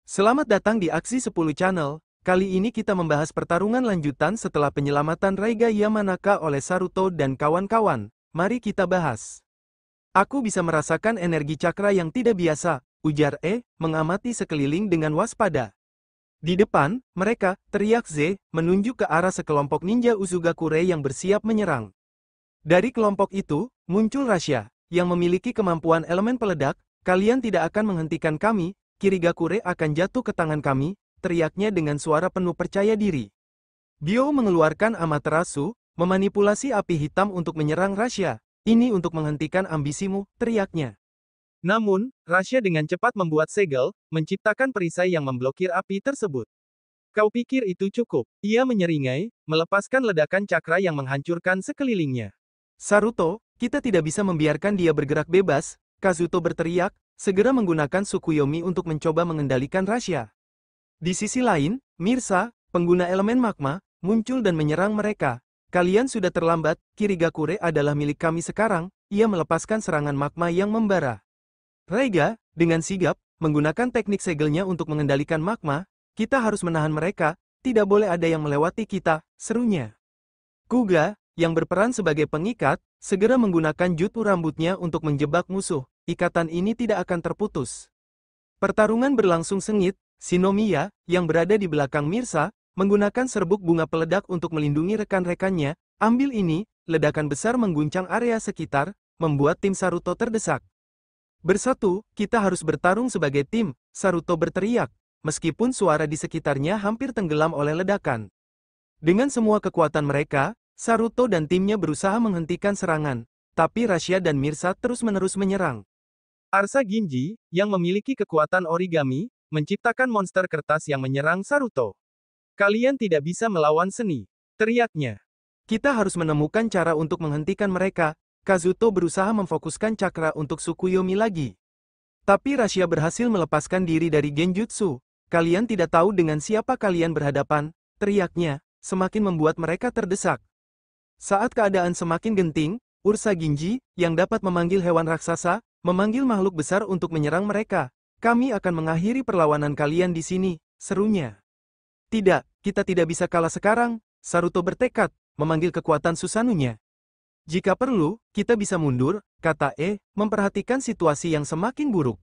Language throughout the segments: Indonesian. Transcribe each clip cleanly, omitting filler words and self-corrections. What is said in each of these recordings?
Selamat datang di Aksi 10 Channel. Kali ini kita membahas pertarungan lanjutan setelah penyelamatan Raiga Yamanaka oleh Saruto dan kawan-kawan. Mari kita bahas. Aku bisa merasakan energi cakra yang tidak biasa, ujar mengamati sekeliling dengan waspada. Di depan, mereka, teriak Z, menunjuk ke arah sekelompok ninja Uzugakure yang bersiap menyerang. Dari kelompok itu, muncul Rasya, yang memiliki kemampuan elemen peledak. Kalian tidak akan menghentikan kami, Kirigakure akan jatuh ke tangan kami, teriaknya dengan suara penuh percaya diri. Byo mengeluarkan Amaterasu, memanipulasi api hitam untuk menyerang Rasya. Ini untuk menghentikan ambisimu, teriaknya. Namun, Rasya dengan cepat membuat segel, menciptakan perisai yang memblokir api tersebut. Kau pikir itu cukup? Ia menyeringai, melepaskan ledakan cakra yang menghancurkan sekelilingnya. Saruto, kita tidak bisa membiarkan dia bergerak bebas, Kazuto berteriak, segera menggunakan Tsukuyomi untuk mencoba mengendalikan Rasya. Di sisi lain, Mirsa, pengguna elemen magma, muncul dan menyerang mereka. Kalian sudah terlambat, Kirigakure adalah milik kami sekarang, ia melepaskan serangan magma yang membara. Raiga, dengan sigap, menggunakan teknik segelnya untuk mengendalikan magma, kita harus menahan mereka, tidak boleh ada yang melewati kita, serunya. Kuga, yang berperan sebagai pengikat, segera menggunakan jutsu rambutnya untuk menjebak musuh. Ikatan ini tidak akan terputus. Pertarungan berlangsung sengit. Shinomiya, yang berada di belakang Mirsa, menggunakan serbuk bunga peledak untuk melindungi rekan-rekannya. Ambil ini, ledakan besar mengguncang area sekitar, membuat tim Saruto terdesak. Bersatu, kita harus bertarung sebagai tim, Saruto berteriak, meskipun suara di sekitarnya hampir tenggelam oleh ledakan. Dengan semua kekuatan mereka, Saruto dan timnya berusaha menghentikan serangan, tapi Rasya dan Mirsa terus-menerus menyerang. Arsa Ginji, yang memiliki kekuatan origami, menciptakan monster kertas yang menyerang Saruto. Kalian tidak bisa melawan seni, teriaknya. Kita harus menemukan cara untuk menghentikan mereka. Kazuto berusaha memfokuskan cakra untuk Tsukuyomi lagi. Tapi Rasya berhasil melepaskan diri dari Genjutsu. Kalian tidak tahu dengan siapa kalian berhadapan, teriaknya, semakin membuat mereka terdesak. Saat keadaan semakin genting, Ursa Ginji, yang dapat memanggil hewan raksasa, memanggil makhluk besar untuk menyerang mereka. Kami akan mengakhiri perlawanan kalian di sini, serunya. Tidak, kita tidak bisa kalah sekarang, Saruto bertekad, memanggil kekuatan Susanunya. Jika perlu, kita bisa mundur, kata memperhatikan situasi yang semakin buruk.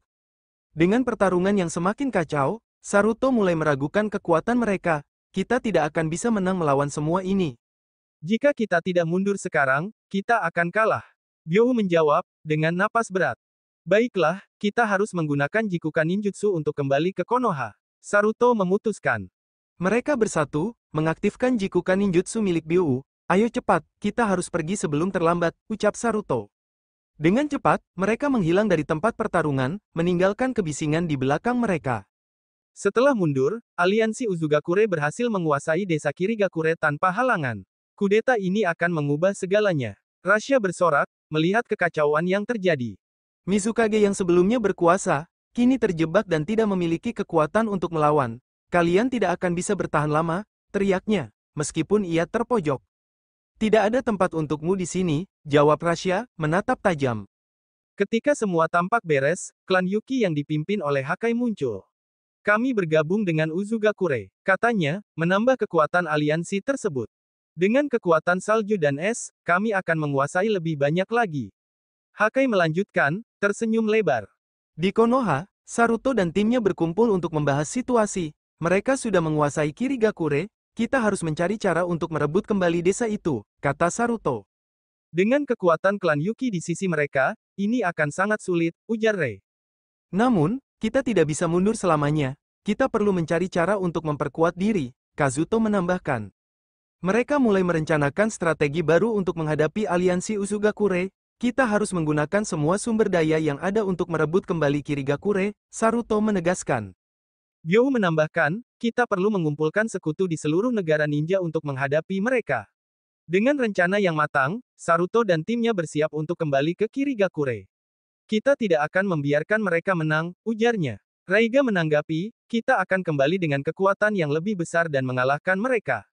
Dengan pertarungan yang semakin kacau, Saruto mulai meragukan kekuatan mereka. Kita tidak akan bisa menang melawan semua ini. Jika kita tidak mundur sekarang, kita akan kalah. Byo menjawab, dengan napas berat. Baiklah, kita harus menggunakan Jikukan Ninjutsu untuk kembali ke Konoha. Saruto memutuskan. Mereka bersatu, mengaktifkan Jikukan Ninjutsu milik Byo. Ayo cepat, kita harus pergi sebelum terlambat, ucap Saruto. Dengan cepat, mereka menghilang dari tempat pertarungan, meninggalkan kebisingan di belakang mereka. Setelah mundur, aliansi Uzugakure berhasil menguasai desa Kirigakure tanpa halangan. Kudeta ini akan mengubah segalanya. Rasya bersorak, melihat kekacauan yang terjadi. Mizukage yang sebelumnya berkuasa, kini terjebak dan tidak memiliki kekuatan untuk melawan. Kalian tidak akan bisa bertahan lama, teriaknya, meskipun ia terpojok. Tidak ada tempat untukmu di sini, jawab Rasya, menatap tajam. Ketika semua tampak beres, klan Yuki yang dipimpin oleh Hakai muncul. Kami bergabung dengan Uzugakure, katanya, menambah kekuatan aliansi tersebut. Dengan kekuatan salju dan es, kami akan menguasai lebih banyak lagi. Hakai melanjutkan, tersenyum lebar. Di Konoha, Saruto dan timnya berkumpul untuk membahas situasi. Mereka sudah menguasai Kirigakure, kita harus mencari cara untuk merebut kembali desa itu, kata Saruto. Dengan kekuatan klan Yuki di sisi mereka, ini akan sangat sulit, ujar Rei. Namun, kita tidak bisa mundur selamanya. Kita perlu mencari cara untuk memperkuat diri, Kazuto menambahkan. Mereka mulai merencanakan strategi baru untuk menghadapi aliansi Uzugakure. Kita harus menggunakan semua sumber daya yang ada untuk merebut kembali Kirigakure, Saruto menegaskan. Byo menambahkan, kita perlu mengumpulkan sekutu di seluruh negara ninja untuk menghadapi mereka. Dengan rencana yang matang, Saruto dan timnya bersiap untuk kembali ke Kirigakure. Kita tidak akan membiarkan mereka menang, ujarnya. Raiga menanggapi, kita akan kembali dengan kekuatan yang lebih besar dan mengalahkan mereka.